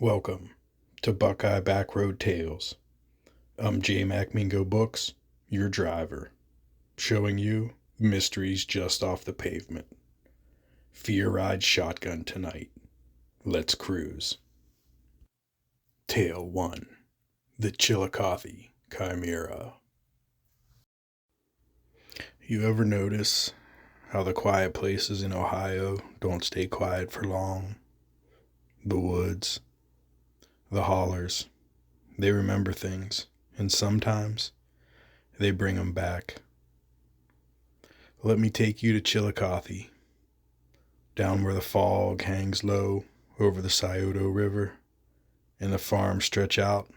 Welcome to Buckeye BackRoad Tales. I'm JMacMingo Books, your driver, showing you mysteries just off the pavement. Fear ride shotgun tonight. Let's cruise. Tale 1. The Chillicothe Chimera. You ever notice how the quiet places in Ohio don't stay quiet for long? The woods, the hollers, they remember things, and sometimes they bring them back. Let me take you to Chillicothe, down where the fog hangs low over the Scioto River, and the farms stretch out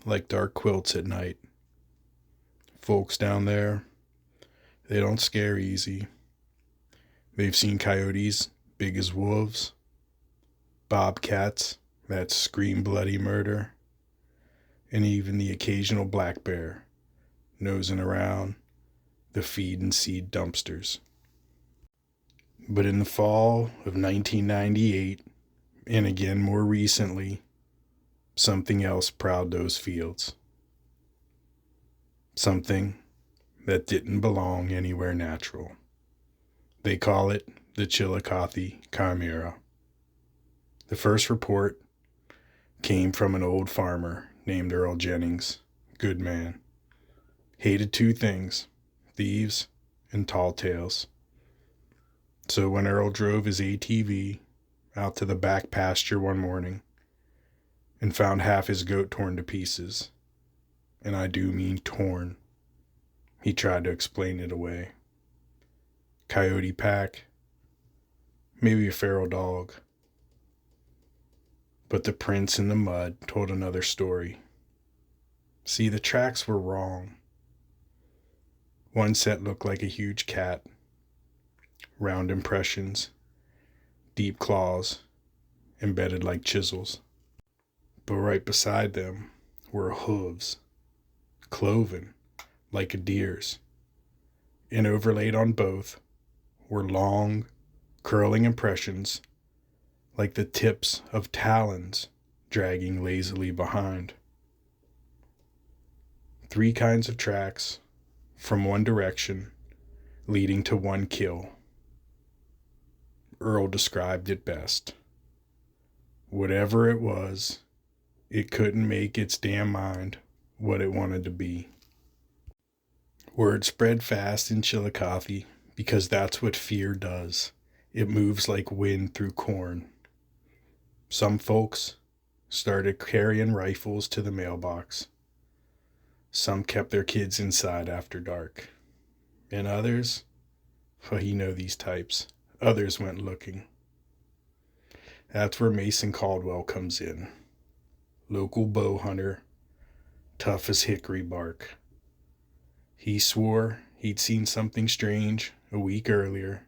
like dark quilts at night. Folks down there, they don't scare easy. They've seen coyotes big as wolves, bobcats that scream bloody murder, and even the occasional black bear nosing around the feed and seed dumpsters. But in the fall of 1998, and again more recently, something else prowled those fields. Something that didn't belong anywhere natural. They call it the Chillicothe Chimera. The first report came from an old farmer named Earl Jennings. Good man. Hated two things: thieves and tall tales. So when Earl drove his ATV out to the back pasture one morning and found half his goat torn to pieces, and I do mean torn, he tried to explain it away. Coyote pack, maybe a feral dog. But the prints in the mud told another story. See, the tracks were wrong. One set looked like a huge cat. Round impressions, deep claws, embedded like chisels. But right beside them were hooves, cloven like a deer's. And overlaid on both were long, curling impressions like the tips of talons dragging lazily behind. 3 kinds of tracks from one direction leading to one kill. Earl described it best. Whatever it was, it couldn't make its damn mind what it wanted to be. Word spread fast in Chillicothe because that's what fear does. It moves like wind through corn. Some folks started carrying rifles to the mailbox. Some kept their kids inside after dark. And others, well, you know these types, others went looking. That's where Mason Caldwell comes in. Local bow hunter, tough as hickory bark. He swore he'd seen something strange a week earlier.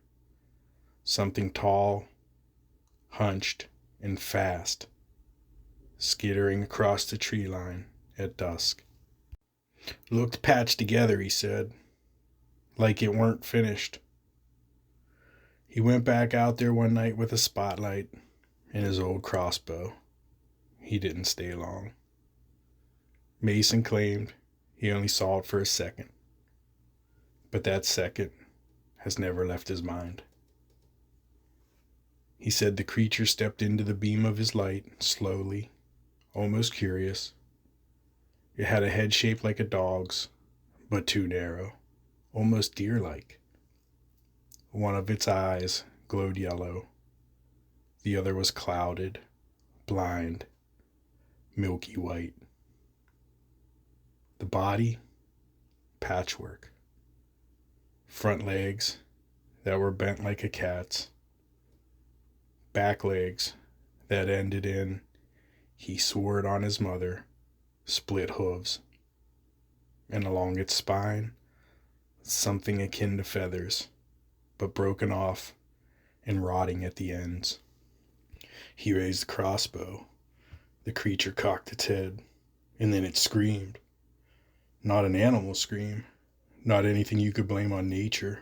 Something tall, hunched, and fast, skittering across the tree line at dusk. Looked patched together, he said, like it weren't finished. He went back out there one night with a spotlight and his old crossbow. He didn't stay long. Mason claimed he only saw it for a second, but that second has never left his mind. He said the creature stepped into the beam of his light, slowly, almost curious. It had a head shaped like a dog's, but too narrow, almost deer-like. One of its eyes glowed yellow. The other was clouded, blind, milky white. The body, patchwork. Front legs that were bent like a cat's. Back legs that ended in, he swore it on his mother, split hooves. And along its spine, something akin to feathers, but broken off and rotting at the ends. He raised the crossbow. The creature cocked its head, and then it screamed. Not an animal scream, not anything you could blame on nature.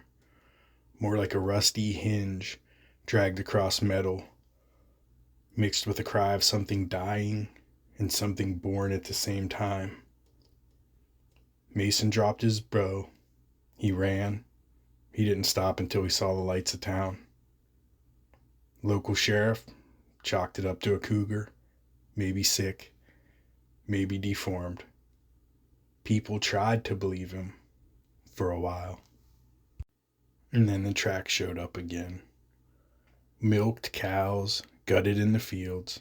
More like a rusty hinge dragged across metal. mixed with a cry of something dying and something born at the same time. Mason dropped his bow. He ran. He didn't stop until he saw the lights of town. Local sheriff chalked it up to a cougar, maybe sick, maybe deformed. People tried to believe him for a while. And then the tracks showed up again. Milked cows gutted in the fields,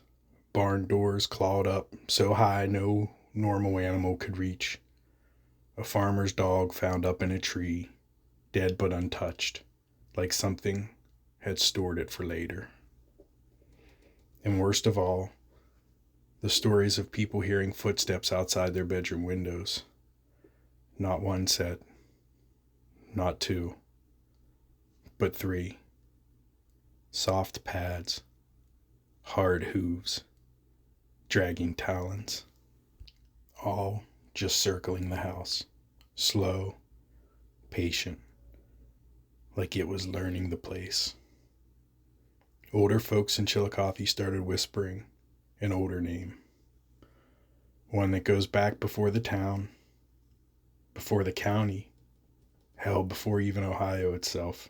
barn doors clawed up so high no normal animal could reach. A farmer's dog found up in a tree, dead but untouched, like something had stored it for later. And worst of all, the stories of people hearing footsteps outside their bedroom windows. Not one set, not two, but three. Soft pads, hard hooves, dragging talons, all just circling the house, slow, patient, like it was learning the place. Older folks in Chillicothe started whispering an older name, one that goes back before the town, before the county, hell, before even Ohio itself.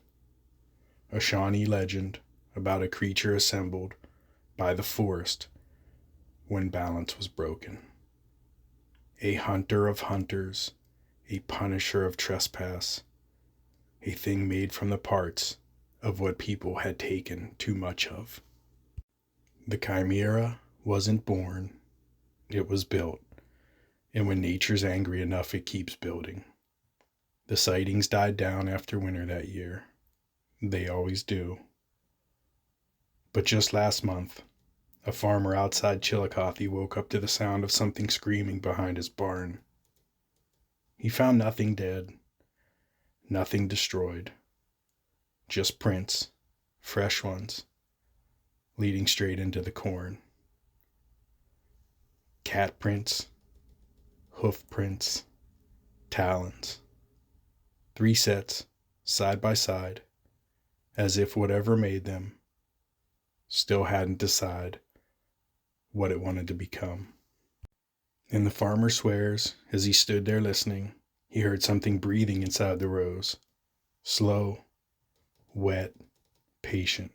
A Shawnee legend about a creature assembled by the forest when balance was broken. A hunter of hunters, a punisher of trespass, a thing made from the parts of what people had taken too much of. The Chimera wasn't born, it was built, and when nature's angry enough, it keeps building. The sightings died down after winter that year. They always do. But just last month, a farmer outside Chillicothe woke up to the sound of something screaming behind his barn. He found nothing dead, nothing destroyed, just prints, fresh ones, leading straight into the corn. Cat prints, hoof prints, talons. 3 sets, side by side, as if whatever made them still hadn't decided what it wanted to become. And the farmer swears, as he stood there listening, he heard something breathing inside the rows. Slow, wet, patient,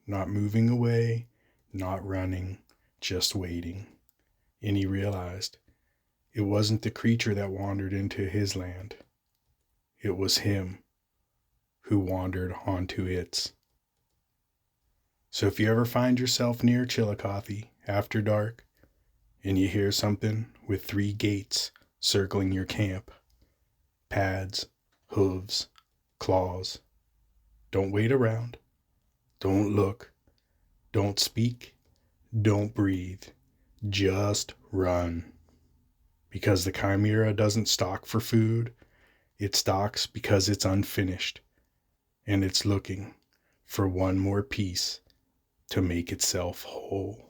not moving away, not running, just waiting. And he realized it wasn't the creature that wandered into his land. It was him who wandered onto its. So if you ever find yourself near Chillicothe after dark and you hear something with 3 gates circling your camp, pads, hooves, claws, don't wait around, don't look, don't speak, don't breathe, just run. Because the Chimera doesn't stalk for food, it stalks because it's unfinished, and it's looking for one more piece to make itself whole.